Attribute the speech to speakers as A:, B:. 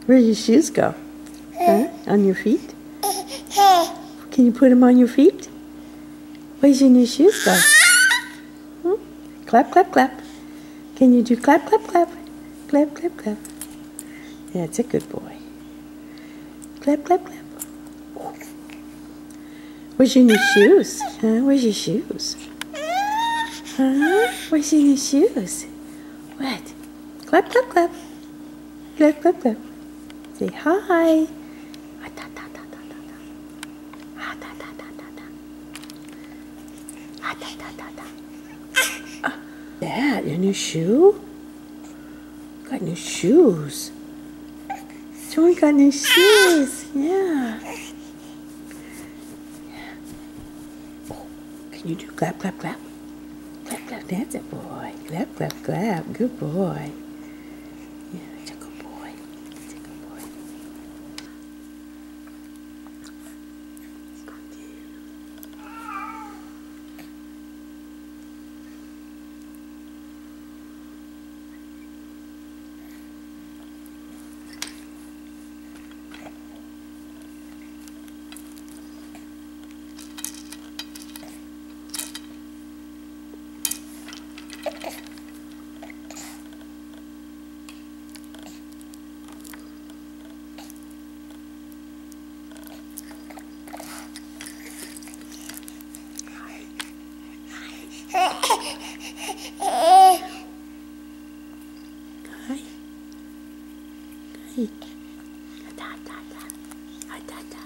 A: Where do your shoes go? Huh? On your feet? Can you put them on your feet? Where's your new shoes go? Hmm? Clap, clap, clap. Can you do clap, clap, clap? Clap, clap, clap. That's a good boy. Clap, clap, clap. Where's your new shoes? Huh? Where's your shoes? Huh? Where's your new shoes? What? Clap, clap, clap. Clap, clap, clap. Say hi. Ah, da, da, da, da, da, da. Ah, da, da, da, da, da. Ah, da, da, da, da. Ah, that, your new shoe? Got new shoes. Joey got new shoes. Yeah. Oh, can you do clap, clap, clap? Clap, clap. That's a boy. Clap, clap, clap. Good boy. Yeah, that's a good boy. That's a good boy. Hi. Hi. Da, da, da. Da, da, da.